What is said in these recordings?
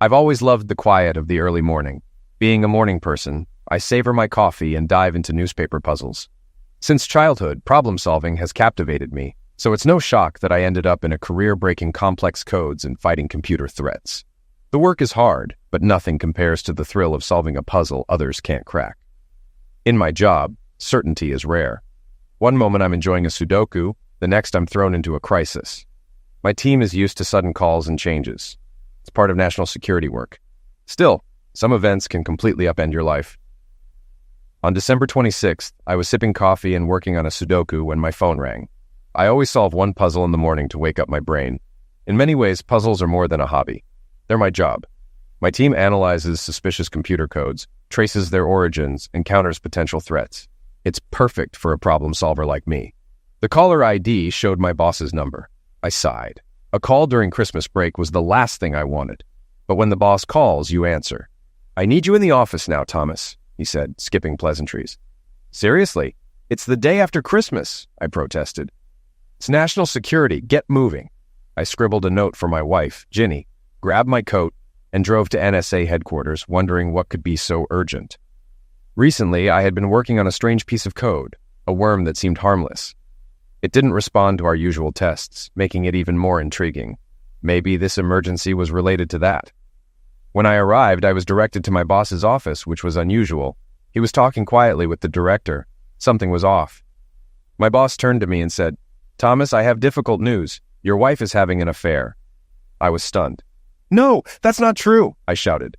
I've always loved the quiet of the early morning. Being a morning person, I savor my coffee and dive into newspaper puzzles. Since childhood, problem-solving has captivated me, so it's no shock that I ended up in a career breaking complex codes and fighting computer threats. The work is hard, but nothing compares to the thrill of solving a puzzle others can't crack. In my job, certainty is rare. One moment I'm enjoying a Sudoku, the next I'm thrown into a crisis. My team is used to sudden calls and changes. It's part of national security work. Still, some events can completely upend your life. On December 26th, I was sipping coffee and working on a Sudoku when my phone rang. I always solve one puzzle in the morning to wake up my brain. In many ways, puzzles are more than a hobby. They're my job. My team analyzes suspicious computer codes, traces their origins, and counters potential threats. It's perfect for a problem solver like me. The caller ID showed my boss's number. I sighed. A call during Christmas break was the last thing I wanted. But when the boss calls, you answer. "I need you in the office now, Thomas," he said, skipping pleasantries. "Seriously? It's the day after Christmas," I protested. "It's national security. Get moving." I scribbled a note for my wife, Ginny, grabbed my coat, and drove to NSA headquarters, wondering what could be so urgent. Recently, I had been working on a strange piece of code, a worm that seemed harmless. It didn't respond to our usual tests, making it even more intriguing. Maybe this emergency was related to that. When I arrived, I was directed to my boss's office, which was unusual. He was talking quietly with the director. Something was off. My boss turned to me and said, "Thomas, I have difficult news. Your wife is having an affair." I was stunned. "No, that's not true," I shouted.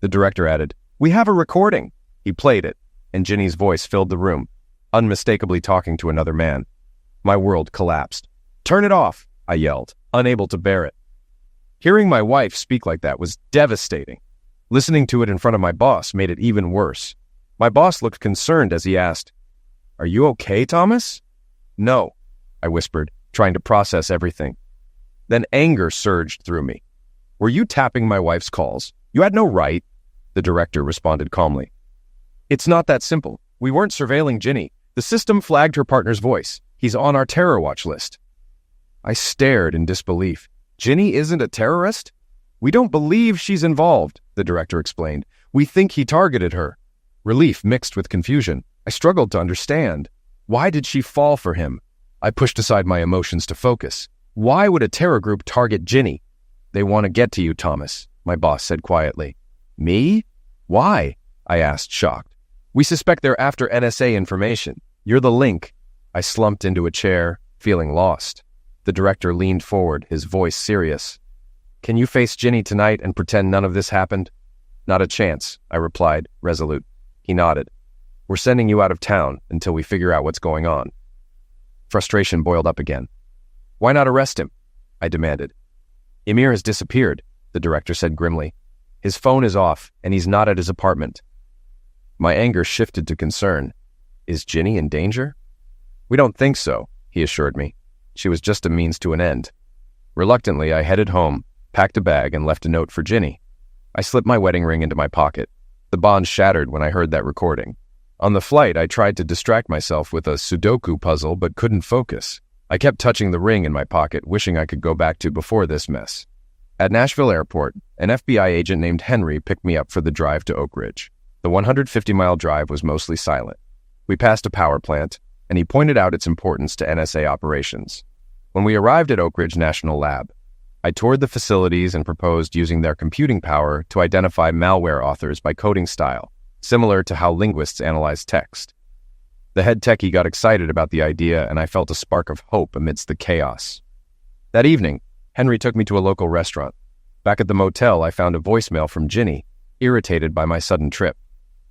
The director added, "We have a recording." He played it, and Ginny's voice filled the room, unmistakably talking to another man. My world collapsed. "Turn it off," I yelled, unable to bear it. Hearing my wife speak like that was devastating. Listening to it in front of my boss made it even worse. My boss looked concerned as he asked, "Are you okay, Thomas?" "No," I whispered, trying to process everything. Then anger surged through me. "Were you tapping my wife's calls? You had no right." The director responded calmly. "It's not that simple. We weren't surveilling Ginny. The system flagged her partner's voice. He's on our terror watch list." I stared in disbelief. "Ginny isn't a terrorist?" "We don't believe she's involved," the director explained. "We think he targeted her." Relief mixed with confusion. I struggled to understand. Why did she fall for him? I pushed aside my emotions to focus. Why would a terror group target Ginny? "They want to get to you, Thomas," my boss said quietly. "Me? Why?" I asked, shocked. "We suspect they're after NSA information. You're the link." I slumped into a chair, feeling lost. The director leaned forward, his voice serious. "Can you face Ginny tonight and pretend none of this happened?" "Not a chance," I replied, resolute. He nodded. "We're sending you out of town until we figure out what's going on." Frustration boiled up again. "Why not arrest him?" I demanded. "Emir has disappeared," the director said grimly. "His phone is off, and he's not at his apartment." My anger shifted to concern. Is Ginny in danger? "We don't think so," he assured me. She was just a means to an end. Reluctantly, I headed home, packed a bag, and left a note for Ginny. I slipped my wedding ring into my pocket. The bond shattered when I heard that recording. On the flight, I tried to distract myself with a Sudoku puzzle, but couldn't focus. I kept touching the ring in my pocket, wishing I could go back to before this mess. At Nashville Airport, an FBI agent named Henry picked me up for the drive to Oak Ridge. The 150-mile drive was mostly silent. We passed a power plant, and he pointed out its importance to NSA operations. When we arrived at Oak Ridge National Lab, I toured the facilities and proposed using their computing power to identify malware authors by coding style, similar to how linguists analyze text. The head techie got excited about the idea, and I felt a spark of hope amidst the chaos. That evening, Henry took me to a local restaurant. Back at the motel, I found a voicemail from Ginny, irritated by my sudden trip.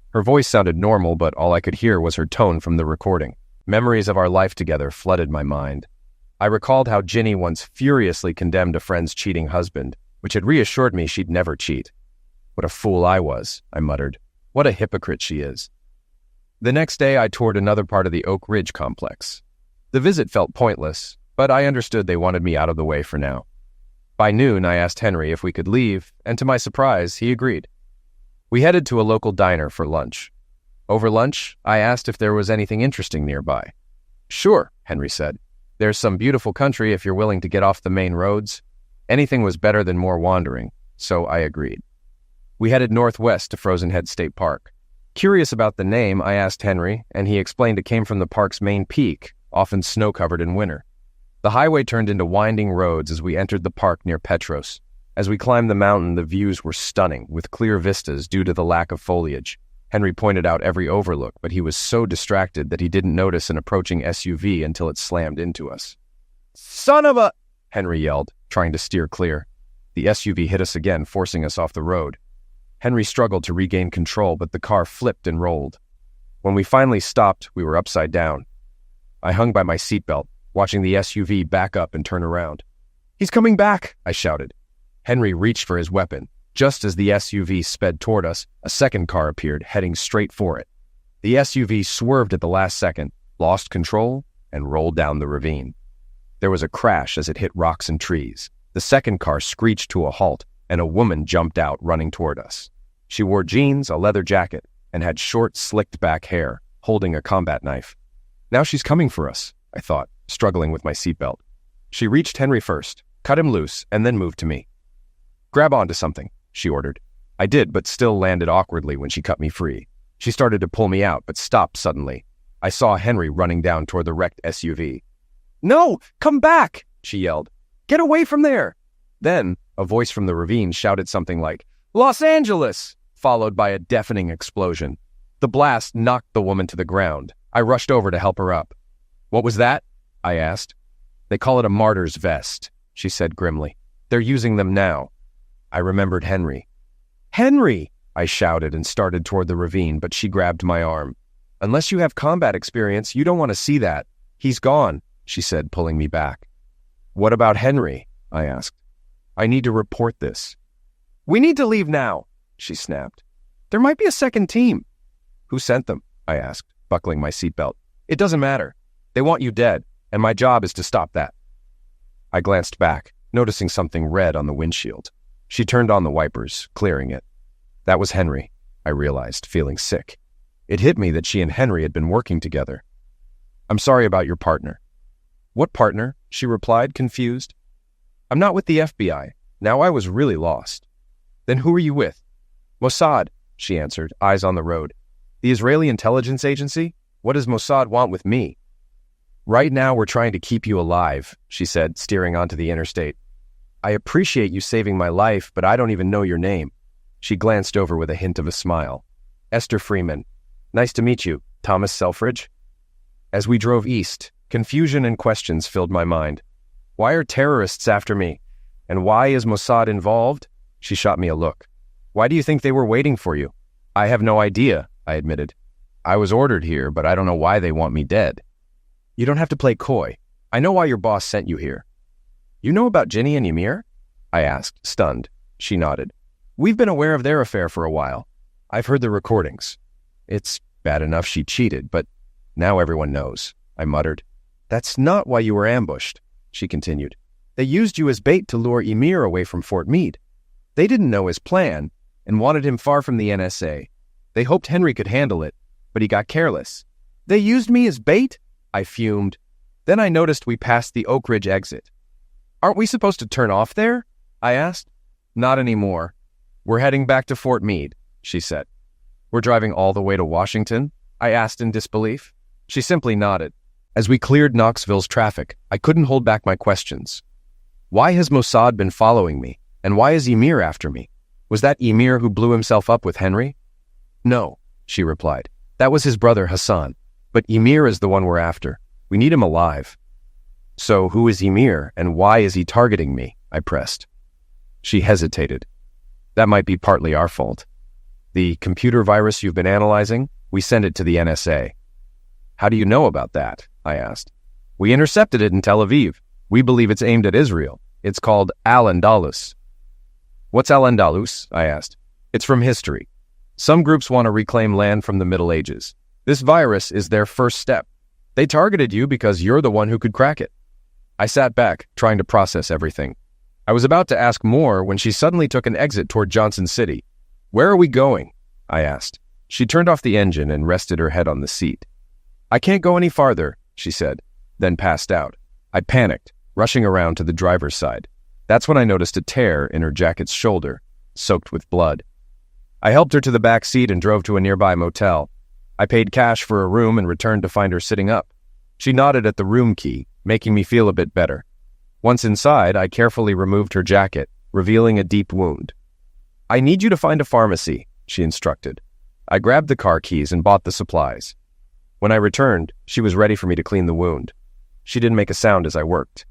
Her voice sounded normal, but all I could hear was her tone from the recording. Memories of our life together flooded my mind. I recalled how Ginny once furiously condemned a friend's cheating husband, which had reassured me she'd never cheat. "What a fool I was," I muttered. "What a hypocrite she is." The next day, I toured another part of the Oak Ridge complex. The visit felt pointless, but I understood they wanted me out of the way for now. By noon, I asked Henry if we could leave, and to my surprise, he agreed. We headed to a local diner for lunch. Over lunch, I asked if there was anything interesting nearby. "Sure," Henry said. "There's some beautiful country if you're willing to get off the main roads." Anything was better than more wandering, so I agreed. We headed northwest to Frozen Head State Park. Curious about the name, I asked Henry, and he explained it came from the park's main peak, often snow-covered in winter. The highway turned into winding roads as we entered the park near Petros. As we climbed the mountain, the views were stunning, with clear vistas due to the lack of foliage. Henry pointed out every overlook, but he was so distracted that he didn't notice an approaching SUV until it slammed into us. "Son of a—" Henry yelled, trying to steer clear. The SUV hit us again, forcing us off the road. Henry struggled to regain control, but the car flipped and rolled. When we finally stopped, we were upside down. I hung by my seatbelt, watching the SUV back up and turn around. "He's coming back!" I shouted. Henry reached for his weapon. Just as the SUV sped toward us, a second car appeared, heading straight for it. The SUV swerved at the last second, lost control, and rolled down the ravine. There was a crash as it hit rocks and trees. The second car screeched to a halt, and a woman jumped out, running toward us. She wore jeans, a leather jacket, and had short, slicked-back hair, holding a combat knife. Now she's coming for us, I thought, struggling with my seatbelt. She reached Henry first, cut him loose, and then moved to me. "Grab onto something," she ordered. I did, but still landed awkwardly when she cut me free. She started to pull me out, but stopped suddenly. I saw Henry running down toward the wrecked SUV. "No! Come back!" she yelled. "Get away from there!" Then, a voice from the ravine shouted something like, "Los Angeles!" followed by a deafening explosion. The blast knocked the woman to the ground. I rushed over to help her up. "What was that?" I asked. "They call it a martyr's vest," she said grimly. "They're using them now." I remembered Henry. "Henry!" I shouted and started toward the ravine, but she grabbed my arm. "Unless you have combat experience, you don't want to see that. He's gone," she said, pulling me back. "What about Henry?" I asked. "I need to report this." "We need to leave now," she snapped. "There might be a second team." "Who sent them?" I asked, buckling my seatbelt. "It doesn't matter. They want you dead, and my job is to stop that." I glanced back, noticing something red on the windshield. She turned on the wipers, clearing it. That was Henry, I realized, feeling sick. It hit me that she and Henry had been working together. "I'm sorry about your partner." "What partner?" she replied, confused. "I'm not with the FBI. Now I was really lost." "Then who are you with?" "Mossad," she answered, eyes on the road. "The Israeli intelligence agency? What does Mossad want with me?" "Right now we're trying to keep you alive," she said, steering onto the interstate. "I appreciate you saving my life, but I don't even know your name." She glanced over with a hint of a smile. "Esther Freeman. Nice to meet you, Thomas Selfridge." As we drove east, confusion and questions filled my mind. Why are terrorists after me? And why is Mossad involved? She shot me a look. "Why do you think they were waiting for you?" "I have no idea," I admitted. "I was ordered here, but I don't know why they want me dead." "You don't have to play coy. I know why your boss sent you here." "You know about Ginny and Ymir?" I asked, stunned. She nodded. "We've been aware of their affair for a while. I've heard the recordings. It's bad enough she cheated, but now everyone knows," I muttered. "That's not why you were ambushed," she continued. "They used you as bait to lure Ymir away from Fort Meade. They didn't know his plan and wanted him far from the NSA. They hoped Henry could handle it, but he got careless." "They used me as bait?" I fumed. Then I noticed we passed the Oak Ridge exit. "Aren't we supposed to turn off there?" I asked. "Not anymore. We're heading back to Fort Meade," she said. "We're driving all the way to Washington?" I asked in disbelief. She simply nodded. As we cleared Knoxville's traffic, I couldn't hold back my questions. Why has Mossad been following me? And why is Ymir after me? Was that Ymir who blew himself up with Henry? "No," she replied. "That was his brother Hassan. But Ymir is the one we're after. We need him alive." "So who is Ymir, and why is he targeting me?" I pressed. She hesitated. "That might be partly our fault. The computer virus you've been analyzing, we sent it to the NSA." "How do you know about that?" I asked. "We intercepted it in Tel Aviv. We believe it's aimed at Israel. It's called Al-Andalus." "What's Al-Andalus?" I asked. "It's from history. Some groups want to reclaim land from the Middle Ages. This virus is their first step. They targeted you because you're the one who could crack it." I sat back, trying to process everything. I was about to ask more when she suddenly took an exit toward Johnson City. "Where are we going?" I asked. She turned off the engine and rested her head on the seat. "I can't go any farther," she said, then passed out. I panicked, rushing around to the driver's side. That's when I noticed a tear in her jacket's shoulder, soaked with blood. I helped her to the back seat and drove to a nearby motel. I paid cash for a room and returned to find her sitting up. She nodded at the room key, making me feel a bit better. Once inside, I carefully removed her jacket, revealing a deep wound. "I need you to find a pharmacy," she instructed. I grabbed the car keys and bought the supplies. When I returned, she was ready for me to clean the wound. She didn't make a sound as I worked.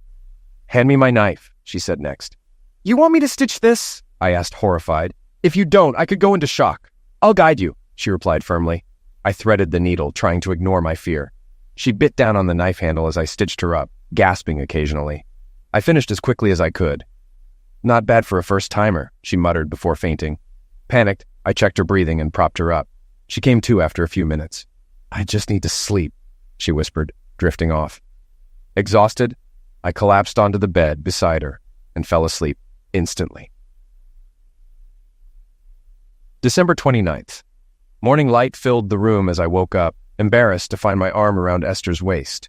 "Hand me my knife," she said next. "You want me to stitch this?" I asked, horrified. "If you don't, I could go into shock." "I'll guide you," she replied firmly. I threaded the needle, trying to ignore my fear. She bit down on the knife handle as I stitched her up, gasping occasionally. I finished as quickly as I could. "Not bad for a first-timer," she muttered before fainting. Panicked, I checked her breathing and propped her up. She came to after a few minutes. "I just need to sleep," she whispered, drifting off. Exhausted, I collapsed onto the bed beside her and fell asleep instantly. December 29th. Morning light filled the room as I woke up, embarrassed to find my arm around Esther's waist.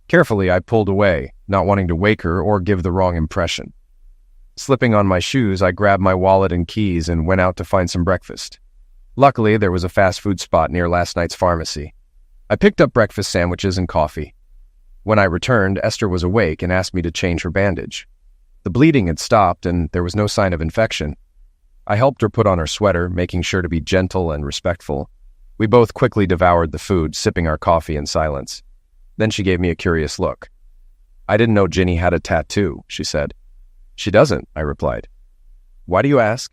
Carefully, I pulled away, not wanting to wake her or give the wrong impression. Slipping on my shoes, I grabbed my wallet and keys and went out to find some breakfast. Luckily, there was a fast food spot near last night's pharmacy. I picked up breakfast sandwiches and coffee. When I returned, Esther was awake and asked me to change her bandage. The bleeding had stopped and there was no sign of infection. I helped her put on her sweater, making sure to be gentle and respectful. We both quickly devoured the food, sipping our coffee in silence. Then she gave me a curious look. "I didn't know Ginny had a tattoo," she said. "She doesn't," I replied. "Why do you ask?"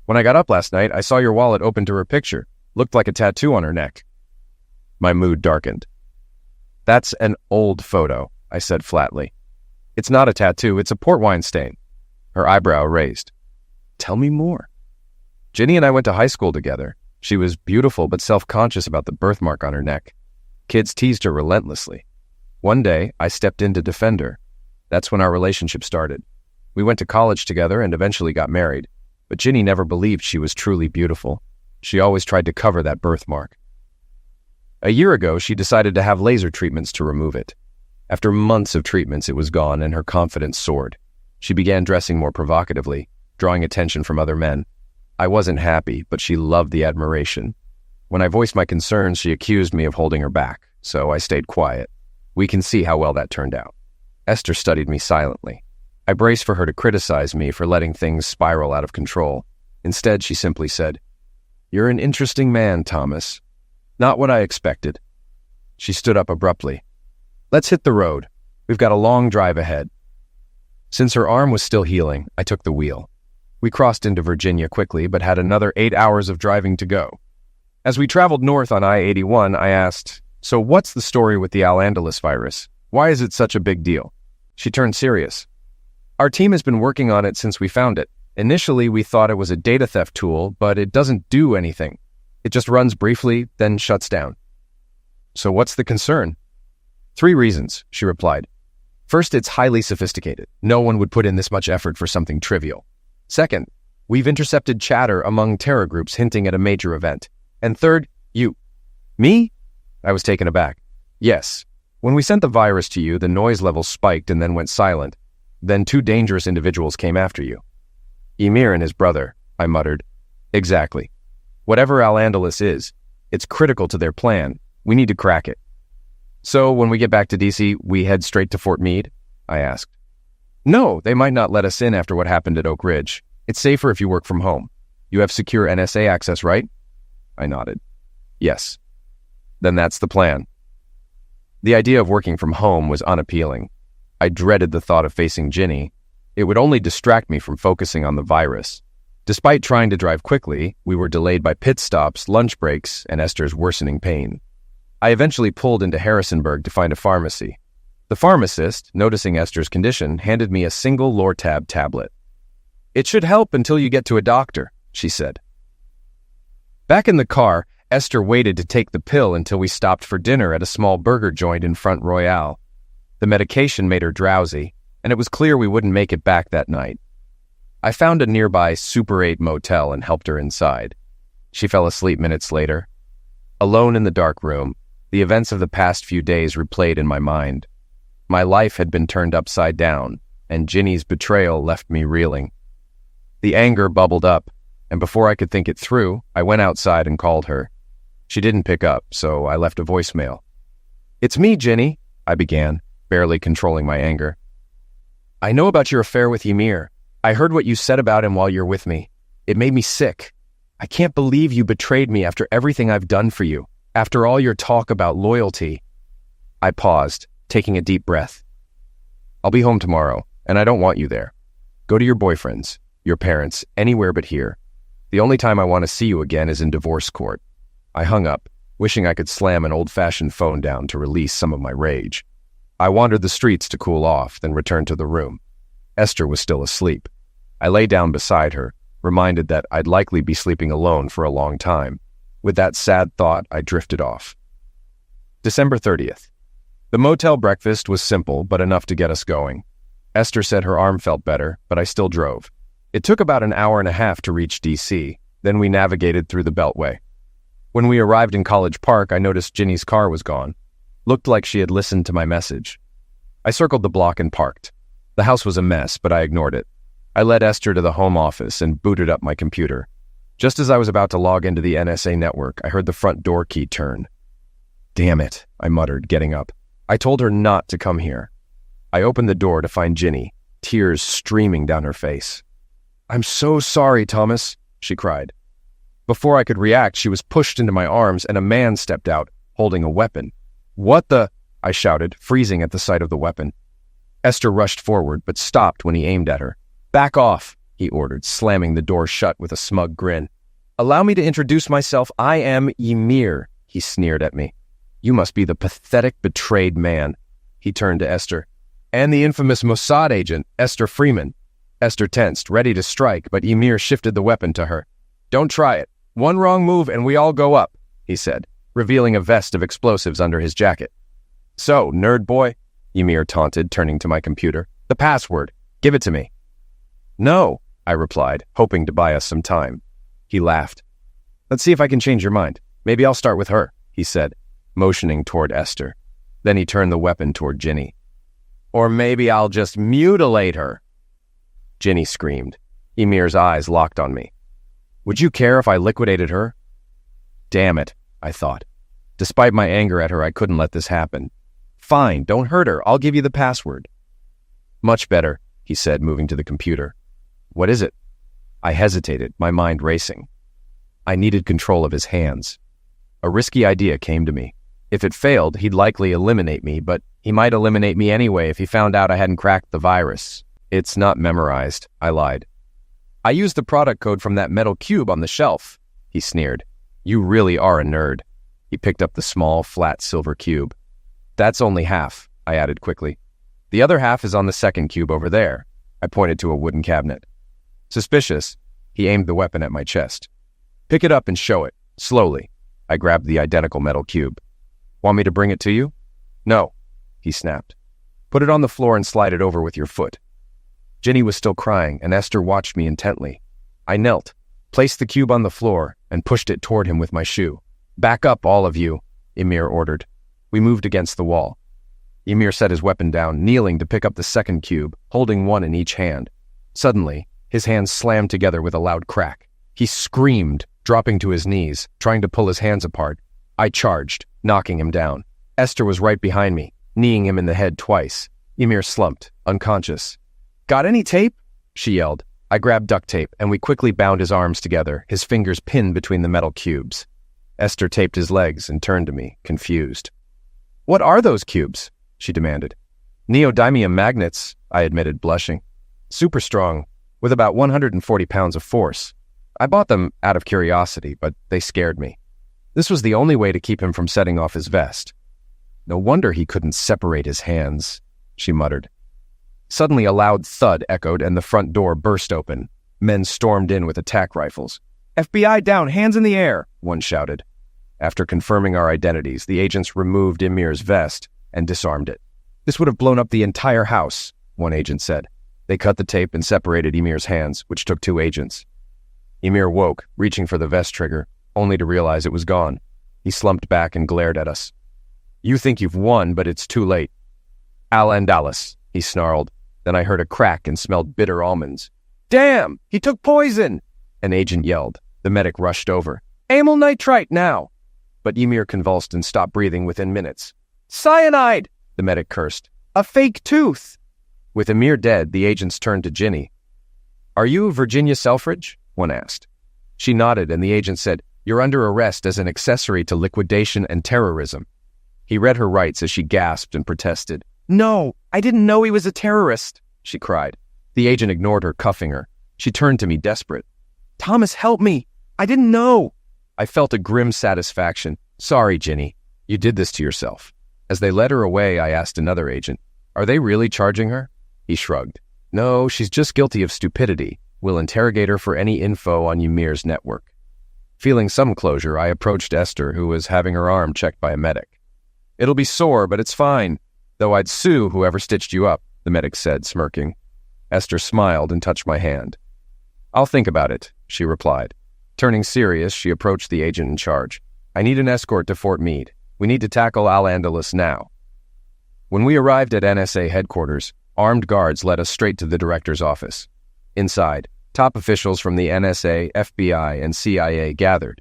"When I got up last night, I saw your wallet open to her picture. Looked like a tattoo on her neck." My mood darkened. "That's an old photo," I said flatly. "It's not a tattoo, it's a port wine stain." Her eyebrow raised. "Tell me more." "Ginny and I went to high school together. She was beautiful but self-conscious about the birthmark on her neck. Kids teased her relentlessly. One day, I stepped in to defend her. That's when our relationship started. We went to college together and eventually got married, but Ginny never believed she was truly beautiful. She always tried to cover that birthmark. A year ago, she decided to have laser treatments to remove it. After months of treatments, it was gone and her confidence soared. She began dressing more provocatively, drawing attention from other men. I wasn't happy, but she loved the admiration. When I voiced my concerns, she accused me of holding her back, so I stayed quiet. We can see how well that turned out. Esther studied me silently. I braced for her to criticize me for letting things spiral out of control. Instead, she simply said, "You're an interesting man, Thomas." Not what I expected. She stood up abruptly. "Let's hit the road. We've got a long drive ahead." Since her arm was still healing, I took the wheel. We crossed into Virginia quickly, but had another 8 hours of driving to go. As we traveled north on I-81, I asked, "So what's the story with the Al-Andalus virus? Why is it such a big deal?" She turned serious. "Our team has been working on it since we found it. Initially, we thought it was a data theft tool, but it doesn't do anything. It just runs briefly, then shuts down." "So what's the concern?" "3 reasons," she replied. "First, it's highly sophisticated. No one would put in this much effort for something trivial. Second, we've intercepted chatter among terror groups hinting at a major event. And third, you." "Me?" I was taken aback. "Yes. When we sent the virus to you, the noise level spiked and then went silent. Then 2 dangerous individuals came after you." "Emir and his brother," I muttered. "Exactly. Whatever Al-Andalus is, it's critical to their plan. We need to crack it." "So when we get back to DC, we head straight to Fort Meade?" I asked. "No, they might not let us in after what happened at Oak Ridge. It's safer if you work from home. You have secure NSA access, right?" I nodded. "Yes." "Then that's the plan." The idea of working from home was unappealing. I dreaded the thought of facing Ginny. It would only distract me from focusing on the virus. Despite trying to drive quickly, we were delayed by pit stops, lunch breaks, and Esther's worsening pain. I eventually pulled into Harrisonburg to find a pharmacy. The pharmacist, noticing Esther's condition, handed me a single Lortab tablet. "It should help until you get to a doctor," she said. Back in the car, Esther waited to take the pill until we stopped for dinner at a small burger joint in Front Royale. The medication made her drowsy, and it was clear we wouldn't make it back that night. I found a nearby Super 8 motel and helped her inside. She fell asleep minutes later. Alone in the dark room, the events of the past few days replayed in my mind. My life had been turned upside down, and Ginny's betrayal left me reeling. The anger bubbled up, and before I could think it through, I went outside and called her. She didn't pick up, so I left a voicemail. "It's me, Ginny," I began, barely controlling my anger. "I know about your affair with Ymir. I heard what you said about him while you're with me. It made me sick. I can't believe you betrayed me after everything I've done for you, after all your talk about loyalty." I paused, taking a deep breath. "I'll be home tomorrow, and I don't want you there. Go to your boyfriend's, your parents, anywhere but here. The only time I want to see you again is in divorce court." I hung up, wishing I could slam an old-fashioned phone down to release some of my rage. I wandered the streets to cool off, then returned to the room. Esther was still asleep. I lay down beside her, reminded that I'd likely be sleeping alone for a long time. With that sad thought, I drifted off. December 30th. The motel breakfast was simple, but enough to get us going. Esther said her arm felt better, but I still drove. It took about an hour and a half to reach D.C., then we navigated through the Beltway. When we arrived in College Park, I noticed Ginny's car was gone. Looked like she had listened to my message. I circled the block and parked. The house was a mess, but I ignored it. I led Esther to the home office and booted up my computer. Just as I was about to log into the NSA network, I heard the front door key turn. "Damn it," I muttered, getting up. I told her not to come here. I opened the door to find Ginny, tears streaming down her face. "I'm so sorry, Thomas," she cried. Before I could react, she was pushed into my arms and a man stepped out, holding a weapon. "What the?" I shouted, freezing at the sight of the weapon. Esther rushed forward, but stopped when he aimed at her. "Back off," he ordered, slamming the door shut with a smug grin. "Allow me to introduce myself. I am Ymir," he sneered at me. "You must be the pathetic, betrayed man." He turned to Esther. "And the infamous Mossad agent, Esther Freeman." Esther tensed, ready to strike, but Ymir shifted the weapon to her. "Don't try it. One wrong move and we all go up," he said, revealing a vest of explosives under his jacket. "So, nerd boy," Ymir taunted, turning to my computer. "The password. Give it to me." "No," I replied, hoping to buy us some time. He laughed. "Let's see if I can change your mind. Maybe I'll start with her," he said, motioning toward Esther. Then he turned the weapon toward Ginny. "Or maybe I'll just mutilate her." Ginny screamed. Ymir's eyes locked on me. "Would you care if I liquidated her?" Damn it, I thought. Despite my anger at her, I couldn't let this happen. "Fine, don't hurt her. I'll give you the password." "Much better," he said, moving to the computer. "What is it?" I hesitated, my mind racing. I needed control of his hands. A risky idea came to me. If it failed, he'd likely eliminate me, but he might eliminate me anyway if he found out I hadn't cracked the virus. "It's not memorized," I lied. "I used the product code from that metal cube on the shelf," he sneered. "You really are a nerd." He picked up the small, flat silver cube. "That's only half," I added quickly. "The other half is on the second cube over there." I pointed to a wooden cabinet. Suspicious, he aimed the weapon at my chest. "Pick it up and show it, slowly." I grabbed the identical metal cube. "Want me to bring it to you?" "No," he snapped. "Put it on the floor and slide it over with your foot." Ginny was still crying, and Esther watched me intently. I knelt, placed the cube on the floor, and pushed it toward him with my shoe. "Back up, all of you," Ymir ordered. We moved against the wall. Ymir set his weapon down, kneeling to pick up the second cube, holding one in each hand. Suddenly, his hands slammed together with a loud crack. He screamed, dropping to his knees, trying to pull his hands apart. I charged, knocking him down. Esther was right behind me, kneeing him in the head twice. Ymir slumped, unconscious. "Got any tape?" she yelled. I grabbed duct tape, and we quickly bound his arms together, his fingers pinned between the metal cubes. Esther taped his legs and turned to me, confused. "What are those cubes?" she demanded. "Neodymium magnets," I admitted, blushing. "Super strong, with about 140 pounds of force. I bought them out of curiosity, but they scared me. This was the only way to keep him from setting off his vest." "No wonder he couldn't separate his hands," she muttered. Suddenly a loud thud echoed and the front door burst open. Men stormed in with attack rifles. "FBI down, hands in the air," one shouted. After confirming our identities, the agents removed Ymir's vest and disarmed it. "This would have blown up the entire house," one agent said. They cut the tape and separated Ymir's hands, which took 2 agents. Ymir woke, reaching for the vest trigger, only to realize it was gone. He slumped back and glared at us. "You think you've won, but it's too late." "Al Andalis," he snarled. Then I heard a crack and smelled bitter almonds. "Damn! He took poison!" An agent yelled. The medic rushed over. Amyl nitrite now! But Ymir convulsed and stopped breathing within minutes. Cyanide! The medic cursed. A fake tooth! With Ymir dead, the agents turned to Ginny. Are you Virginia Selfridge? One asked. She nodded, and the agent said, You're under arrest as an accessory to liquidation and terrorism. He read her rights as she gasped and protested. No, I didn't know he was a terrorist, she cried. The agent ignored her, cuffing her. She turned to me, desperate. Thomas, help me! I didn't know! I felt a grim satisfaction. Sorry, Ginny. You did this to yourself. As they led her away, I asked another agent, Are they really charging her? He shrugged. No, she's just guilty of stupidity. We'll interrogate her for any info on Ymir's network. Feeling some closure, I approached Esther, who was having her arm checked by a medic. It'll be sore, but it's fine. Though I'd sue whoever stitched you up, the medic said, smirking. Esther smiled and touched my hand. I'll think about it, she replied. Turning serious, she approached the agent in charge. I need an escort to Fort Meade. We need to tackle Al-Andalus now. When we arrived at NSA headquarters, armed guards led us straight to the director's office. Inside, top officials from the NSA, FBI, and CIA gathered.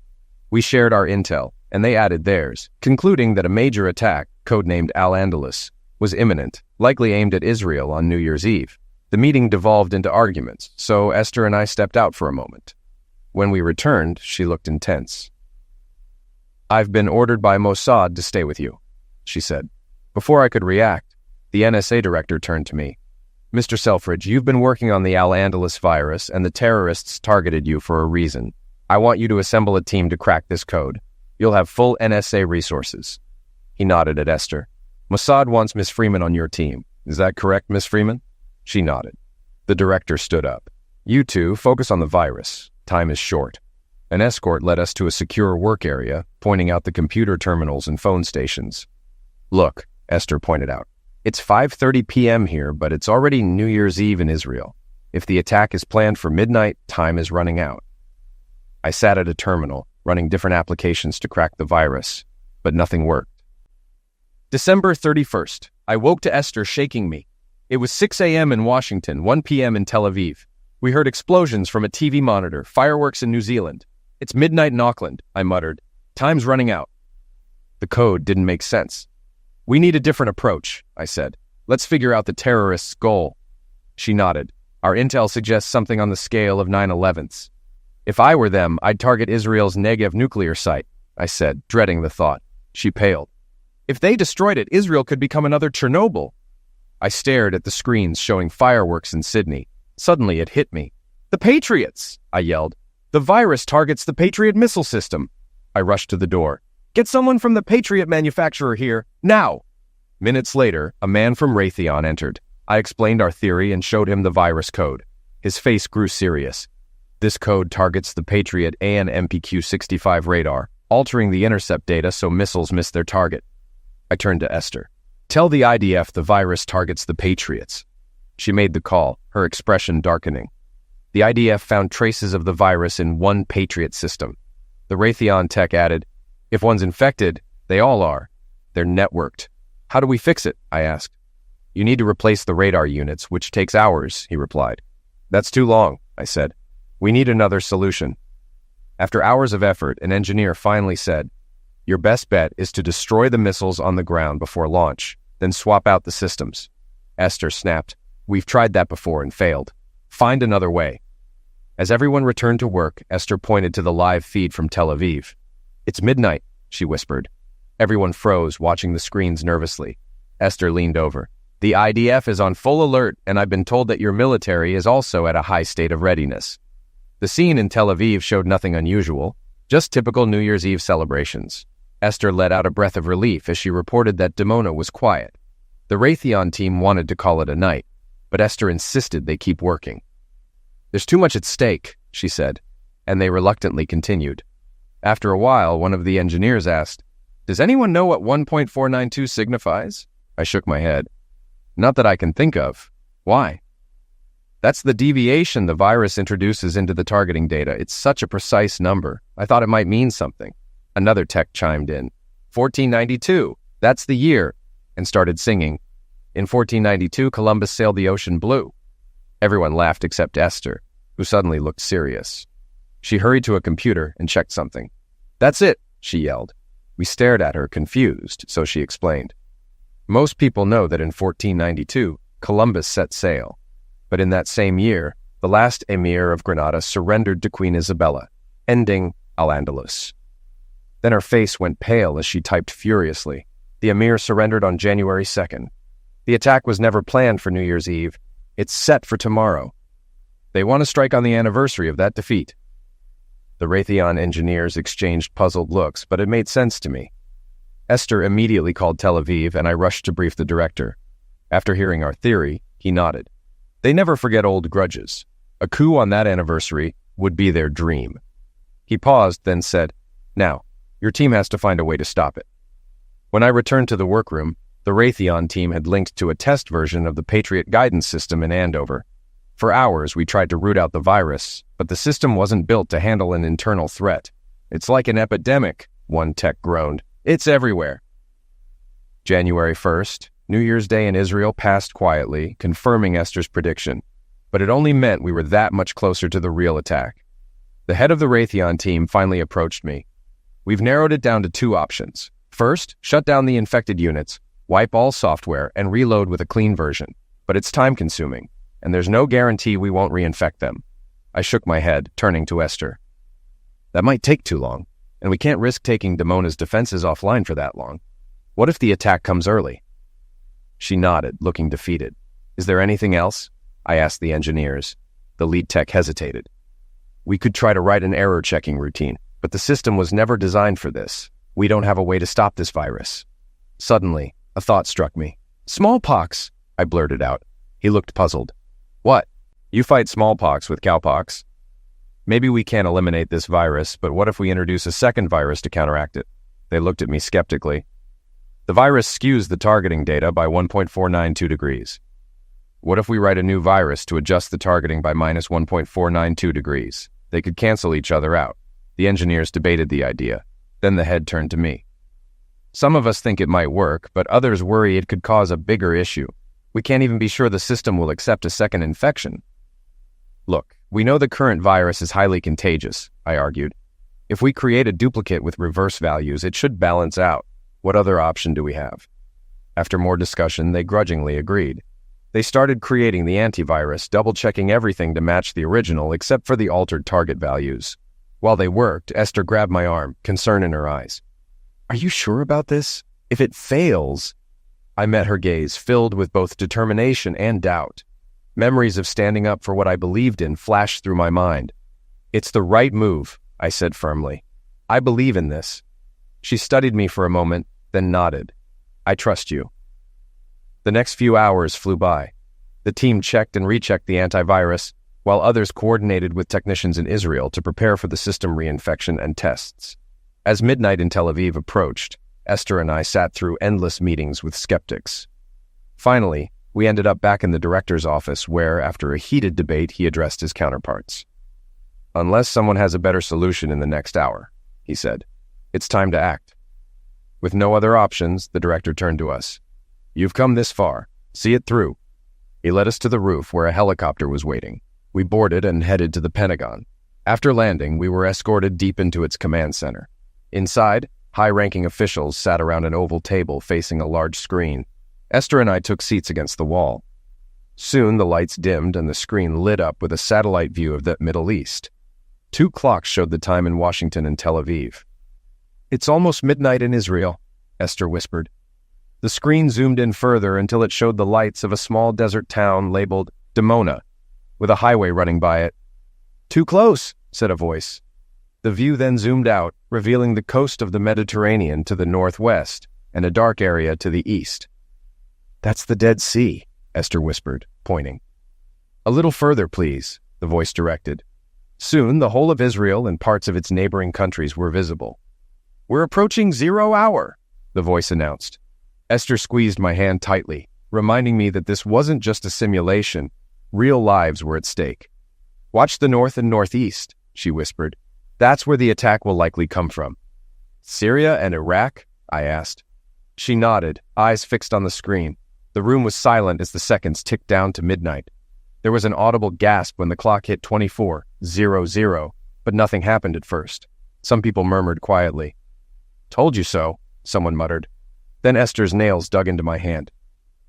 We shared our intel, and they added theirs, concluding that a major attack, codenamed Al-Andalus, was imminent, likely aimed at Israel on New Year's Eve. The meeting devolved into arguments, so Esther and I stepped out for a moment. When we returned, she looked intense. I've been ordered by Mossad to stay with you, she said. Before I could react, the NSA director turned to me. Mr. Selfridge, you've been working on the Al-Andalus virus, and the terrorists targeted you for a reason. I want you to assemble a team to crack this code. You'll have full NSA resources. He nodded at Esther. Mossad wants Miss Freeman on your team. Is that correct, Miss Freeman? She nodded. The director stood up. You two focus on the virus. Time is short. An escort led us to a secure work area, pointing out the computer terminals and phone stations. Look, Esther pointed out. It's 5:30 p.m. here, but it's already New Year's Eve in Israel. If the attack is planned for midnight, time is running out. I sat at a terminal, running different applications to crack the virus, but nothing worked. December 31st. I woke to Esther shaking me. It was 6 a.m. in Washington, 1 p.m. in Tel Aviv. We heard explosions from a TV monitor, fireworks in New Zealand. It's midnight in Auckland, I muttered. Time's running out. The code didn't make sense. We need a different approach, I said. Let's figure out the terrorists' goal. She nodded. Our intel suggests something on the scale of 9/11ths. If I were them, I'd target Israel's Negev nuclear site, I said, dreading the thought. She paled. If they destroyed it, Israel could become another Chernobyl. I stared at the screens showing fireworks in Sydney. Suddenly it hit me. The Patriots, I yelled. The virus targets the Patriot missile system. I rushed to the door. Get someone from the Patriot manufacturer here, now! Minutes later, a man from Raytheon entered. I explained our theory and showed him the virus code. His face grew serious. This code targets the Patriot AN/MPQ-65 radar, altering the intercept data so missiles miss their target. I turned to Esther. Tell the IDF the virus targets the Patriots. She made the call, her expression darkening. The IDF found traces of the virus in one Patriot system. The Raytheon tech added, if one's infected, they all are. They're networked. How do we fix it? I asked. You need to replace the radar units, which takes hours, he replied. That's too long, I said. We need another solution. After hours of effort, an engineer finally said, your best bet is to destroy the missiles on the ground before launch, then swap out the systems. Esther snapped. We've tried that before and failed. Find another way. As everyone returned to work, Esther pointed to the live feed from Tel Aviv. It's midnight, she whispered. Everyone froze, watching the screens nervously. Esther leaned over. The IDF is on full alert, and I've been told that your military is also at a high state of readiness. The scene in Tel Aviv showed nothing unusual, just typical New Year's Eve celebrations. Esther let out a breath of relief as she reported that Dimona was quiet. The Raytheon team wanted to call it a night, but Esther insisted they keep working. There's too much at stake, she said, and they reluctantly continued. After a while, one of the engineers asked, does anyone know what 1.492 signifies? I shook my head. Not that I can think of. Why? That's the deviation the virus introduces into the targeting data. It's such a precise number. I thought it might mean something. Another tech chimed in. 1492, that's the year, and started singing. In 1492, Columbus sailed the ocean blue. Everyone laughed except Esther, who suddenly looked serious. She hurried to a computer and checked something. "That's it," she yelled. We stared at her, confused, so she explained. Most people know that in 1492, Columbus set sail. But in that same year, the last emir of Granada surrendered to Queen Isabella, ending Al-Andalus. Then her face went pale as she typed furiously. The emir surrendered on January 2nd. The attack was never planned for New Year's Eve. It's set for tomorrow. They want to strike on the anniversary of that defeat. The Raytheon engineers exchanged puzzled looks, but it made sense to me. Esther immediately called Tel Aviv, and I rushed to brief the director. After hearing our theory, he nodded. They never forget old grudges. A coup on that anniversary would be their dream. He paused, then said, "Now, your team has to find a way to stop it." When I returned to the workroom, the Raytheon team had linked to a test version of the Patriot guidance system in Andover. For hours, we tried to root out the virus, but the system wasn't built to handle an internal threat. "It's like an epidemic," one tech groaned. "It's everywhere." January 1st, New Year's Day in Israel passed quietly, confirming Esther's prediction, but it only meant we were that much closer to the real attack. The head of the Raytheon team finally approached me. "We've narrowed it down to two options. First, shut down the infected units, wipe all software, and reload with a clean version. But it's time-consuming, and there's no guarantee we won't reinfect them." I shook my head, turning to Esther. "That might take too long, and we can't risk taking Damona's defenses offline for that long. What if the attack comes early?" She nodded, looking defeated. "Is there anything else?" I asked the engineers. The lead tech hesitated. "We could try to write an error-checking routine, but the system was never designed for this. We don't have a way to stop this virus." Suddenly, a thought struck me. "Smallpox," I blurted out. He looked puzzled. "What? You fight smallpox with cowpox?" "Maybe we can't eliminate this virus, but what if we introduce a second virus to counteract it?" They looked at me skeptically. "The virus skews the targeting data by 1.492 degrees. What if we write a new virus to adjust the targeting by minus 1.492 degrees? They could cancel each other out." The engineers debated the idea. Then the head turned to me. "Some of us think it might work, but others worry it could cause a bigger issue. We can't even be sure the system will accept a second infection." "Look, we know the current virus is highly contagious," I argued. "If we create a duplicate with reverse values, it should balance out. What other option do we have?" After more discussion, they grudgingly agreed. They started creating the antivirus, double-checking everything to match the original except for the altered target values. While they worked, Esther grabbed my arm, concern in her eyes. "Are you sure about this? If it fails—" I met her gaze, filled with both determination and doubt. Memories of standing up for what I believed in flashed through my mind. "It's the right move," I said firmly. "I believe in this." She studied me for a moment, then nodded. "I trust you." The next few hours flew by. The team checked and rechecked the antivirus, while others coordinated with technicians in Israel to prepare for the system reinfection and tests. As midnight in Tel Aviv approached, Esther and I sat through endless meetings with skeptics. Finally, we ended up back in the director's office where, after a heated debate, he addressed his counterparts. "Unless someone has a better solution in the next hour," he said, "it's time to act." With no other options, the director turned to us. "You've come this far. See it through." He led us to the roof where a helicopter was waiting. We boarded and headed to the Pentagon. After landing, we were escorted deep into its command center. Inside, high-ranking officials sat around an oval table facing a large screen. Esther and I took seats against the wall. Soon the lights dimmed and the screen lit up with a satellite view of the Middle East. 2 clocks showed the time in Washington and Tel Aviv. "It's almost midnight in Israel," Esther whispered. The screen zoomed in further until it showed the lights of a small desert town labeled Dimona, with a highway running by it. "Too close," said a voice. The view then zoomed out, revealing the coast of the Mediterranean to the northwest and a dark area to the east. "That's the Dead Sea," Esther whispered, pointing. "A little further, please," the voice directed. Soon, the whole of Israel and parts of its neighboring countries were visible. "We're approaching 0 hour," the voice announced. Esther squeezed my hand tightly, reminding me that this wasn't just a simulation. Real lives were at stake. "Watch the north and northeast," she whispered. "That's where the attack will likely come from." "Syria and Iraq?" I asked. She nodded, eyes fixed on the screen. The room was silent as the seconds ticked down to midnight. There was an audible gasp when the clock hit 24:00, but but nothing happened at first. Some people murmured quietly. "Told you so," someone muttered. Then Esther's nails dug into my hand.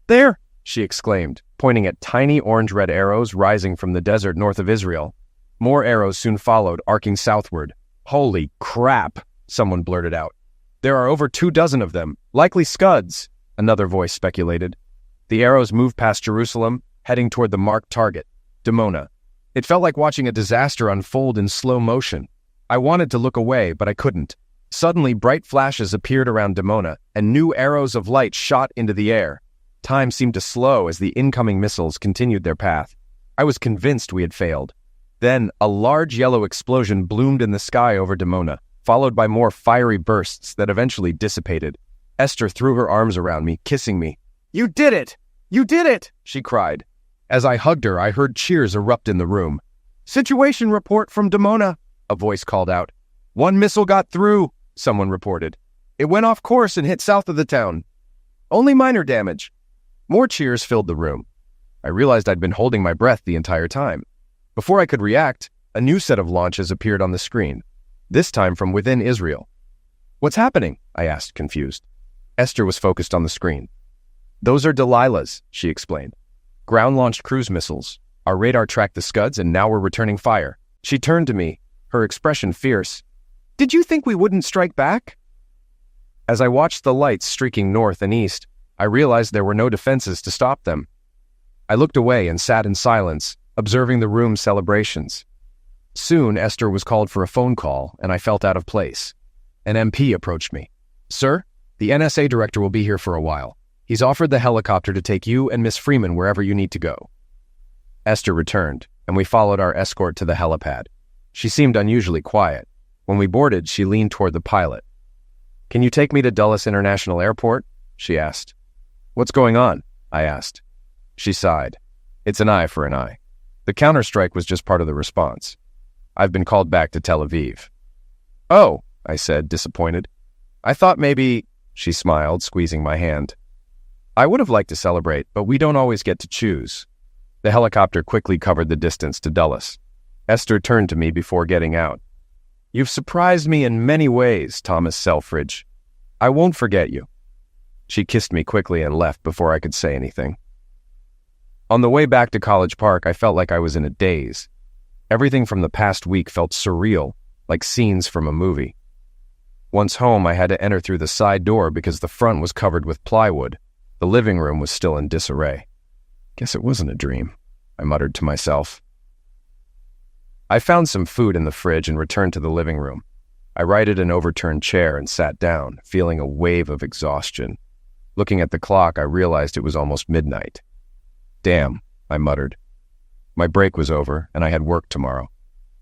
"There!" she exclaimed, pointing at tiny orange-red arrows rising from the desert north of Israel. More arrows soon followed, arcing southward. "Holy crap!" someone blurted out. "There are over 24 of them, likely Scuds," another voice speculated. The arrows moved past Jerusalem, heading toward the marked target, Dimona. It felt like watching a disaster unfold in slow motion. I wanted to look away, but I couldn't. Suddenly, bright flashes appeared around Dimona, and new arrows of light shot into the air. Time seemed to slow as the incoming missiles continued their path. I was convinced we had failed. Then, a large yellow explosion bloomed in the sky over Dimona, followed by more fiery bursts that eventually dissipated. Esther threw her arms around me, kissing me. "You did it! You did it!" she cried. As I hugged her, I heard cheers erupt in the room. "Situation report from Dimona," a voice called out. "One missile got through," someone reported. "It went off course and hit south of the town. Only minor damage." More cheers filled the room. I realized I'd been holding my breath the entire time. Before I could react, a new set of launches appeared on the screen, this time from within Israel. "What's happening?" I asked, confused. Esther was focused on the screen. "Those are Delilah's," she explained. "Ground-launched cruise missiles. Our radar tracked the Scuds, and now we're returning fire." She turned to me, her expression fierce. "Did you think we wouldn't strike back?" As I watched the lights streaking north and east, I realized there were no defenses to stop them. I looked away and sat in silence, observing the room's celebrations. Soon, Esther was called for a phone call, and I felt out of place. An MP approached me. "Sir, the NSA director will be here for a while. He's offered the helicopter to take you and Miss Freeman wherever you need to go." Esther returned, and we followed our escort to the helipad. She seemed unusually quiet. When we boarded, she leaned toward the pilot. "Can you take me to Dulles International Airport?" she asked. "What's going on?" I asked. She sighed. "It's an eye for an eye. The counterstrike was just part of the response. I've been called back to Tel Aviv." "Oh," I said, disappointed. "I thought maybe—" She smiled, squeezing my hand. "I would have liked to celebrate, but we don't always get to choose." The helicopter quickly covered the distance to Dulles. Esther turned to me before getting out. "You've surprised me in many ways, Thomas Selfridge. I won't forget you." She kissed me quickly and left before I could say anything. On the way back to College Park, I felt like I was in a daze. Everything from the past week felt surreal, like scenes from a movie. Once home, I had to enter through the side door because the front was covered with plywood. The living room was still in disarray. "Guess it wasn't a dream," I muttered to myself. I found some food in the fridge and returned to the living room. I righted an overturned chair and sat down, feeling a wave of exhaustion. Looking at the clock, I realized it was almost midnight. "Damn," I muttered. My break was over, and I had work tomorrow.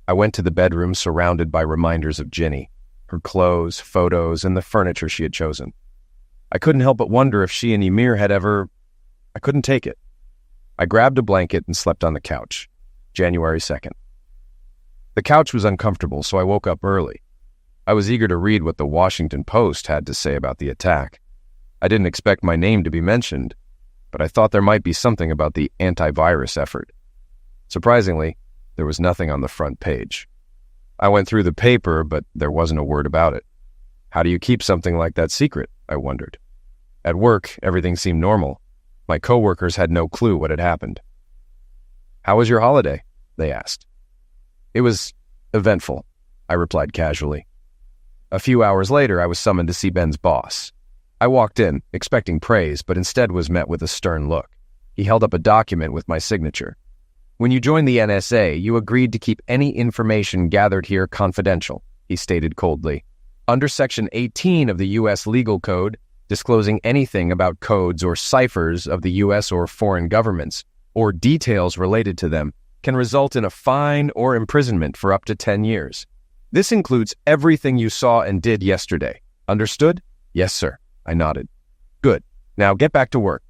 I went to the bedroom surrounded by reminders of Ginny, her clothes, photos, and the furniture she had chosen. I couldn't help but wonder if she and Ymir had ever... I couldn't take it. I grabbed a blanket and slept on the couch. January 2nd. The couch was uncomfortable, so I woke up early. I was eager to read what the Washington Post had to say about the attack. I didn't expect my name to be mentioned, but I thought there might be something about the antivirus effort. Surprisingly, there was nothing on the front page. I went through the paper, but there wasn't a word about it. How do you keep something like that secret? I wondered. At work, everything seemed normal. My coworkers had no clue what had happened. "How was your holiday?" they asked. "It was eventful," I replied casually. A few hours later, I was summoned to see Ben's boss. I walked in, expecting praise, but instead was met with a stern look. He held up a document with my signature. "When you joined the NSA, you agreed to keep any information gathered here confidential," he stated coldly. "Under Section 18 of the U.S. Legal Code, disclosing anything about codes or ciphers of the U.S. or foreign governments, or details related to them, can result in a fine or imprisonment for up to 10 years. This includes everything you saw and did yesterday. Understood?" "Yes, sir," I nodded. "Good. Now get back to work."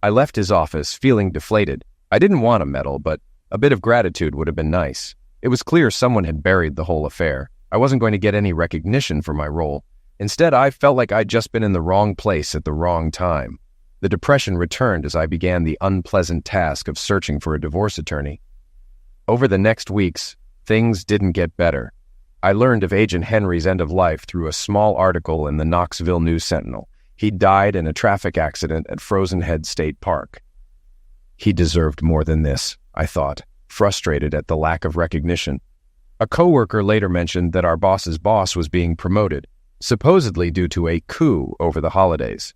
I left his office, feeling deflated. I didn't want a medal, but a bit of gratitude would have been nice. It was clear someone had buried the whole affair. I wasn't going to get any recognition for my role. Instead, I felt like I'd just been in the wrong place at the wrong time. The depression returned as I began the unpleasant task of searching for a divorce attorney. Over the next weeks, things didn't get better. I learned of Agent Henry's end of life through a small article in the Knoxville News-Sentinel. He died in a traffic accident at Frozen Head State Park. He deserved more than this, I thought, frustrated at the lack of recognition. A coworker later mentioned that our boss's boss was being promoted, supposedly due to a coup over the holidays.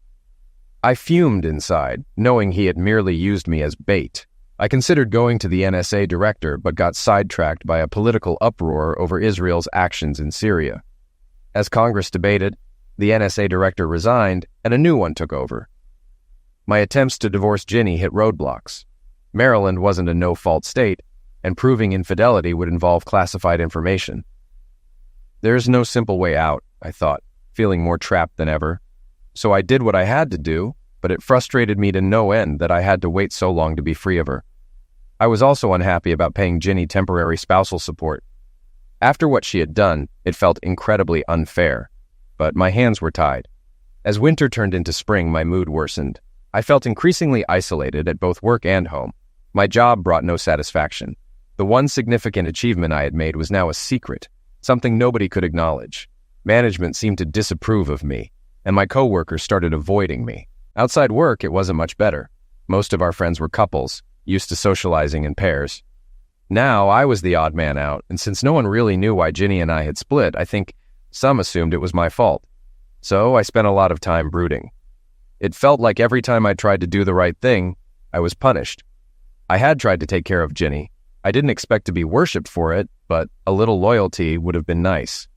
I fumed inside, knowing he had merely used me as bait. I considered going to the NSA director, but got sidetracked by a political uproar over Israel's actions in Syria. As Congress debated, the NSA director resigned, and a new one took over. My attempts to divorce Ginny hit roadblocks. Maryland wasn't a no-fault state, and proving infidelity would involve classified information. There's no simple way out, I thought, feeling more trapped than ever. So I did what I had to do, but it frustrated me to no end that I had to wait so long to be free of her. I was also unhappy about paying Ginny temporary spousal support. After what she had done, it felt incredibly unfair, but my hands were tied. As winter turned into spring, my mood worsened. I felt increasingly isolated at both work and home. My job brought no satisfaction. The one significant achievement I had made was now a secret, something nobody could acknowledge. Management seemed to disapprove of me, and my coworkers started avoiding me. Outside work, it wasn't much better. Most of our friends were couples, used to socializing in pairs. Now, I was the odd man out, and since no one really knew why Ginny and I had split, I think some assumed it was my fault. So I spent a lot of time brooding. It felt like every time I tried to do the right thing, I was punished. I had tried to take care of Ginny. I didn't expect to be worshipped for it, but a little loyalty would have been nice.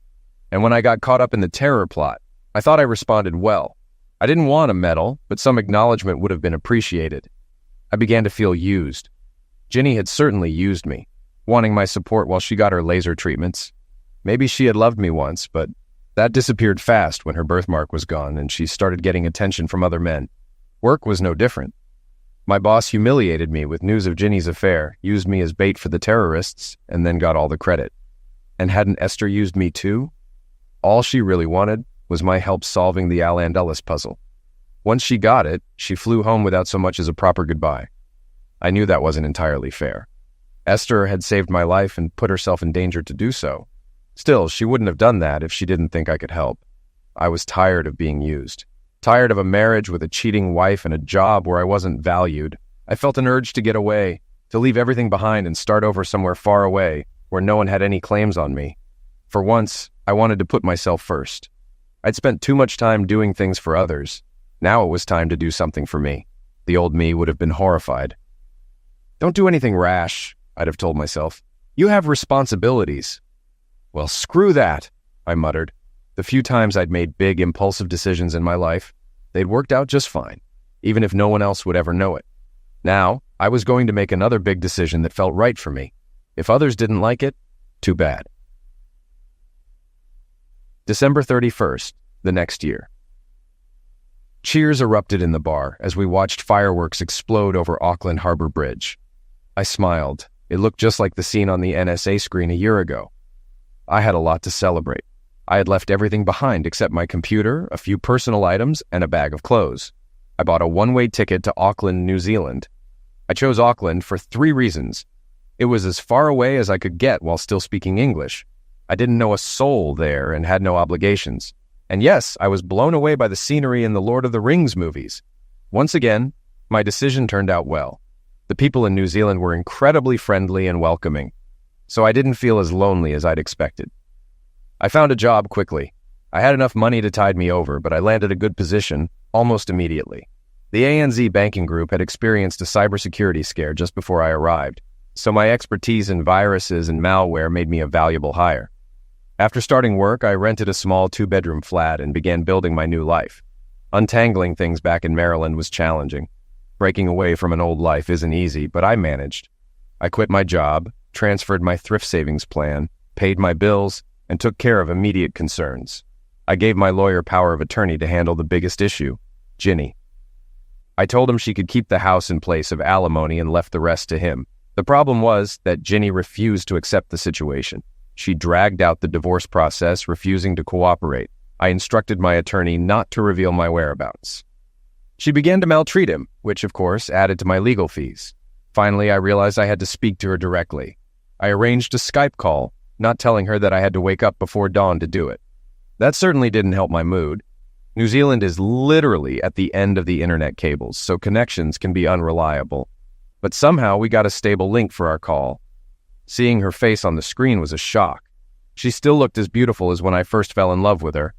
And when I got caught up in the terror plot, I thought I responded well. I didn't want a medal, but some acknowledgement would have been appreciated. I began to feel used. Ginny had certainly used me, wanting my support while she got her laser treatments. Maybe she had loved me once, but that disappeared fast when her birthmark was gone and she started getting attention from other men. Work was no different. My boss humiliated me with news of Ginny's affair, used me as bait for the terrorists, and then got all the credit. And hadn't Esther used me too? All she really wanted was my help solving the Alan Dulles puzzle. Once she got it, she flew home without so much as a proper goodbye. I knew that wasn't entirely fair. Esther had saved my life and put herself in danger to do so. Still, she wouldn't have done that if she didn't think I could help. I was tired of being used. Tired of a marriage with a cheating wife and a job where I wasn't valued. I felt an urge to get away, to leave everything behind and start over somewhere far away, where no one had any claims on me. For once, I wanted to put myself first. I'd spent too much time doing things for others. Now it was time to do something for me. The old me would have been horrified. Don't do anything rash, I'd have told myself. You have responsibilities. Well, screw that, I muttered. The few times I'd made big, impulsive decisions in my life, they'd worked out just fine, even if no one else would ever know it. Now, I was going to make another big decision that felt right for me. If others didn't like it, too bad. December 31st, the next year. Cheers erupted in the bar as we watched fireworks explode over Auckland Harbor Bridge. I smiled. It looked just like the scene on the NSA screen a year ago. I had a lot to celebrate. I had left everything behind except my computer, a few personal items, and a bag of clothes. I bought a one-way ticket to Auckland, New Zealand. I chose Auckland for 3 reasons. It was as far away as I could get while still speaking English. I didn't know a soul there and had no obligations. And yes, I was blown away by the scenery in the Lord of the Rings movies. Once again, my decision turned out well. The people in New Zealand were incredibly friendly and welcoming, so I didn't feel as lonely as I'd expected. I found a job quickly. I had enough money to tide me over, but I landed a good position almost immediately. The ANZ banking group had experienced a cybersecurity scare just before I arrived, so my expertise in viruses and malware made me a valuable hire. After starting work, I rented a small 2-bedroom flat and began building my new life. Untangling things back in Maryland was challenging. Breaking away from an old life isn't easy, but I managed. I quit my job, transferred my thrift savings plan, paid my bills, and took care of immediate concerns. I gave my lawyer power of attorney to handle the biggest issue, Ginny. I told him she could keep the house in place of alimony and left the rest to him. The problem was that Ginny refused to accept the situation. She dragged out the divorce process, refusing to cooperate. I instructed my attorney not to reveal my whereabouts. She began to maltreat him, which, of course, added to my legal fees. Finally, I realized I had to speak to her directly. I arranged a Skype call, not telling her that I had to wake up before dawn to do it. That certainly didn't help my mood. New Zealand is literally at the end of the internet cables, so connections can be unreliable. But somehow we got a stable link for our call. Seeing her face on the screen was a shock. She still looked as beautiful as when I first fell in love with her.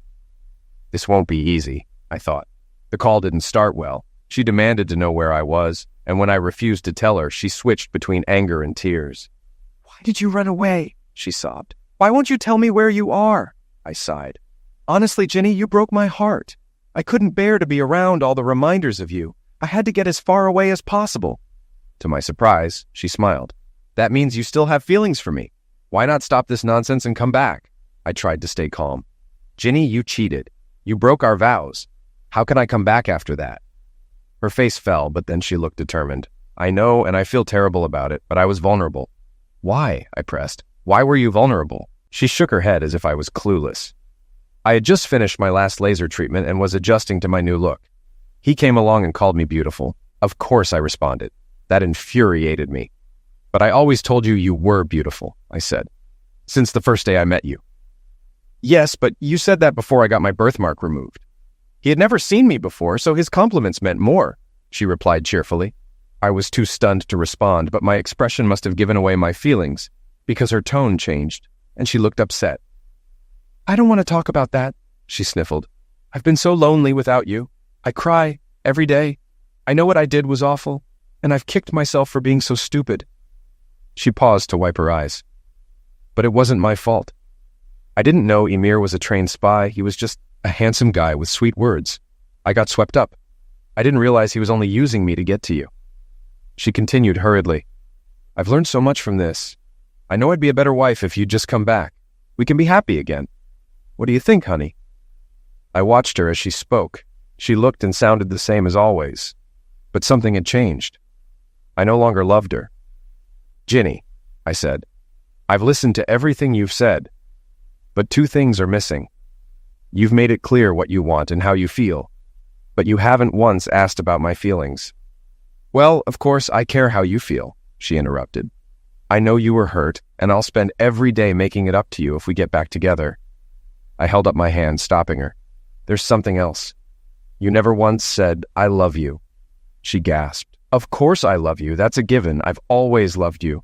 This won't be easy, I thought. The call didn't start well. She demanded to know where I was, and when I refused to tell her, she switched between anger and tears. "Why did you run away?" she sobbed. "Why won't you tell me where you are?" I sighed. "Honestly, Ginny, you broke my heart. I couldn't bear to be around all the reminders of you. I had to get as far away as possible." To my surprise, she smiled. "That means you still have feelings for me. Why not stop this nonsense and come back?" I tried to stay calm. "Ginny, you cheated. You broke our vows. How can I come back after that?" Her face fell, but then she looked determined. "I know, and I feel terrible about it, but I was vulnerable." "Why?" I pressed. "Why were you vulnerable?" She shook her head as if I was clueless. I had just finished my last laser treatment and was adjusting to my new look. He came along and called me beautiful. Of course I responded. That infuriated me. "But I always told you you were beautiful," I said, "since the first day I met you." "Yes, but you said that before I got my birthmark removed." He had never seen me before, so his compliments meant more, she replied cheerfully. I was too stunned to respond, but my expression must have given away my feelings, because her tone changed, and she looked upset. "I don't want to talk about that," she sniffled. "I've been so lonely without you. I cry every day. I know what I did was awful, and I've kicked myself for being so stupid." She paused to wipe her eyes. "But it wasn't my fault. I didn't know Emir was a trained spy. He was just a handsome guy with sweet words. I got swept up. I didn't realize he was only using me to get to you." She continued hurriedly. "I've learned so much from this. I know I'd be a better wife if you'd just come back. We can be happy again. What do you think, honey?" I watched her as she spoke. She looked and sounded the same as always. But something had changed. I no longer loved her. "Ginny," I said, "I've listened to everything you've said. But two things are missing. You've made it clear what you want and how you feel, but you haven't once asked about my feelings." "Well, of course, I care how you feel," she interrupted. "I know you were hurt, and I'll spend every day making it up to you if we get back together." I held up my hand, stopping her. "There's something else. You never once said, 'I love you.'" She gasped. "Of course I love you. That's a given. I've always loved you."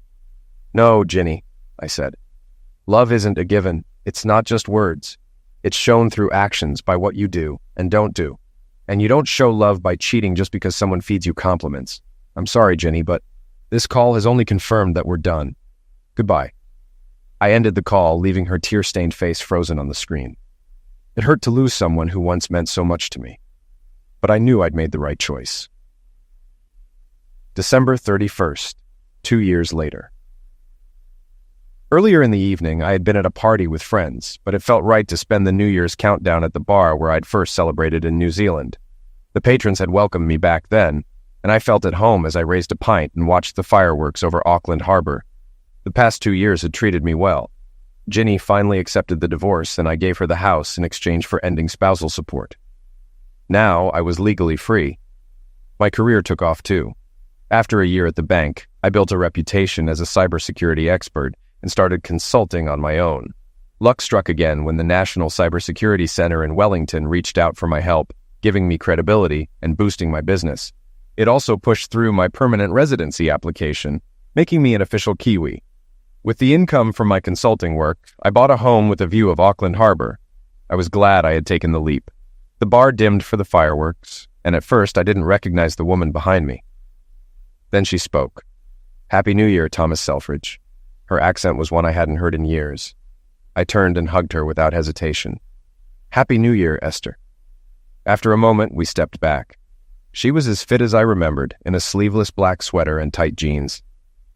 "No, Ginny," I said. "Love isn't a given. It's not just words. It's shown through actions, by what you do and don't do. And you don't show love by cheating just because someone feeds you compliments. I'm sorry, Ginny, but this call has only confirmed that we're done. Goodbye." I ended the call, leaving her tear-stained face frozen on the screen. It hurt to lose someone who once meant so much to me. But I knew I'd made the right choice. December 31st, 2 years later. Earlier in the evening, I had been at a party with friends, but it felt right to spend the New Year's countdown at the bar where I'd first celebrated in New Zealand. The patrons had welcomed me back then, and I felt at home as I raised a pint and watched the fireworks over Auckland Harbor. The past 2 years had treated me well. Ginny finally accepted the divorce, and I gave her the house in exchange for ending spousal support. Now I was legally free. My career took off too. After a year at the bank, I built a reputation as a cybersecurity expert and started consulting on my own. Luck struck again when the National Cybersecurity Center in Wellington reached out for my help, giving me credibility and boosting my business. It also pushed through my permanent residency application, making me an official Kiwi. With the income from my consulting work, I bought a home with a view of Auckland Harbor. I was glad I had taken the leap. The bar dimmed for the fireworks, and at first I didn't recognize the woman behind me. Then she spoke. "Happy New Year, Thomas Selfridge." Her accent was one I hadn't heard in years. I turned and hugged her without hesitation. "Happy New Year, Esther." After a moment, we stepped back. She was as fit as I remembered, in a sleeveless black sweater and tight jeans.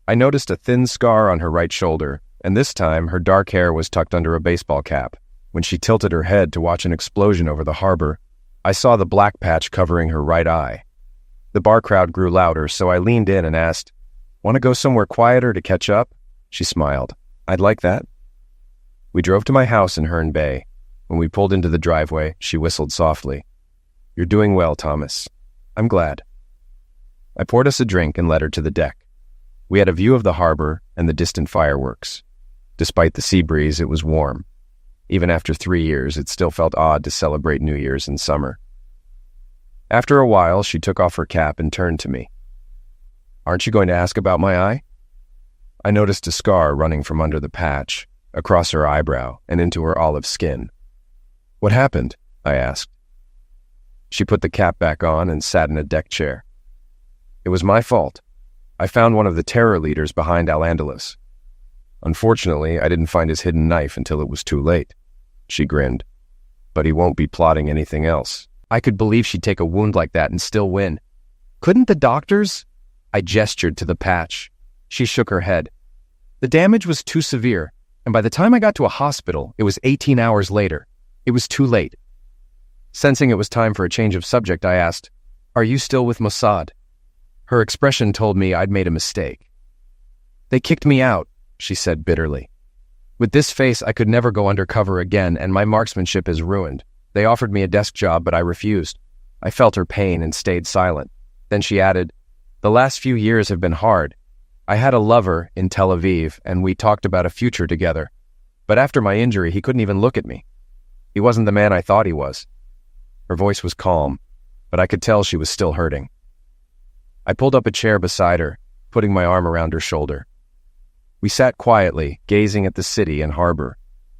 I noticed a thin scar on her right shoulder, and this time her dark hair was tucked under a baseball cap. When she tilted her head to watch an explosion over the harbor, I saw the black patch covering her right eye. The bar crowd grew louder, so I leaned in and asked, "Want to go somewhere quieter to catch up?" She smiled. "I'd like that." We drove to my house in Herne Bay. When we pulled into the driveway, she whistled softly. "You're doing well, Thomas. I'm glad." I poured us a drink and led her to the deck. We had a view of the harbor and the distant fireworks. Despite the sea breeze, it was warm. Even after 3 years, it still felt odd to celebrate New Year's in summer. After a while, she took off her cap and turned to me. "Aren't you going to ask about my eye?" I noticed a scar running from under the patch, across her eyebrow, and into her olive skin. "What happened?" I asked. She put the cap back on and sat in a deck chair. "It was my fault. I found one of the terror leaders behind Al-Andalus. Unfortunately, I didn't find his hidden knife until it was too late." She grinned. "But he won't be plotting anything else." I could believe she'd take a wound like that and still win. "Couldn't the doctors?" I gestured to the patch. She shook her head. "The damage was too severe, and by the time I got to a hospital, it was 18 hours later. It was too late." Sensing it was time for a change of subject, I asked, "Are you still with Mossad?" Her expression told me I'd made a mistake. "They kicked me out," she said bitterly. "With this face, I could never go undercover again, and my marksmanship is ruined. They offered me a desk job, but I refused." I felt her pain and stayed silent. Then she added, "The last few years have been hard. I had a lover in Tel Aviv, and we talked about a future together. But after my injury, he couldn't even look at me. He wasn't the man I thought he was." Her voice was calm, but I could tell she was still hurting. I pulled up a chair beside her, putting my arm around her shoulder. We sat quietly, gazing at the city and harbor.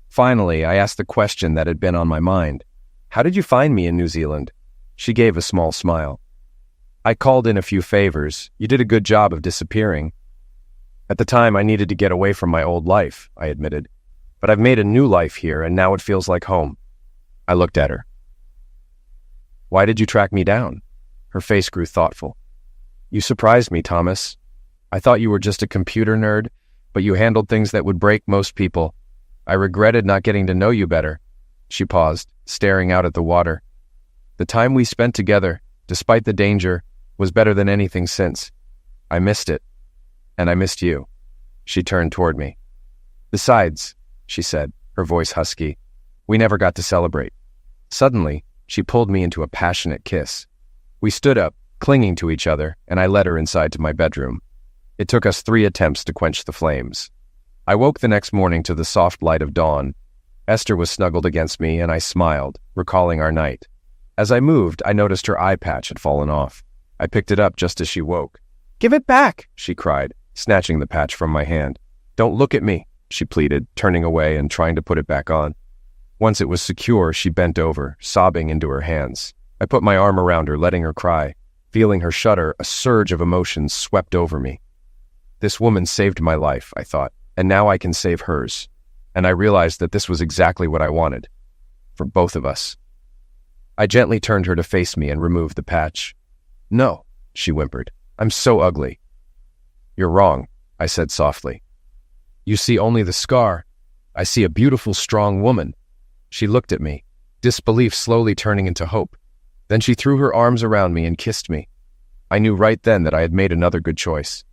Finally, I asked the question that had been on my mind. "How did you find me in New Zealand?" She gave a small smile. "I called in a few favors. You did a good job of disappearing." "At the time, I needed to get away from my old life," I admitted. "But I've made a new life here, and now it feels like home." I looked at her. "Why did you track me down?" Her face grew thoughtful. "You surprised me, Thomas. I thought you were just a computer nerd, but you handled things that would break most people. I regretted not getting to know you better." She paused, staring out at the water. "The time we spent together, despite the danger, was better than anything since. I missed it. And I missed you." She turned toward me. "Besides," she said, her voice husky, "we never got to celebrate." Suddenly, she pulled me into a passionate kiss. We stood up, clinging to each other, and I led her inside to my bedroom. It took us 3 attempts to quench the flames. I woke the next morning to the soft light of dawn. Esther was snuggled against me, and I smiled, recalling our night. As I moved, I noticed her eye patch had fallen off. I picked it up just as she woke. "Give it back!" she cried, snatching the patch from my hand. "Don't look at me," she pleaded, turning away and trying to put it back on. Once it was secure, she bent over, sobbing into her hands. I put my arm around her, letting her cry. Feeling her shudder, a surge of emotions swept over me. This woman saved my life, I thought, and now I can save hers. And I realized that this was exactly what I wanted. For both of us. I gently turned her to face me and removed the patch. "No," she whimpered. "I'm so ugly." "You're wrong," I said softly. "You see only the scar. I see a beautiful, strong woman." She looked at me, disbelief slowly turning into hope. Then she threw her arms around me and kissed me. I knew right then that I had made another good choice.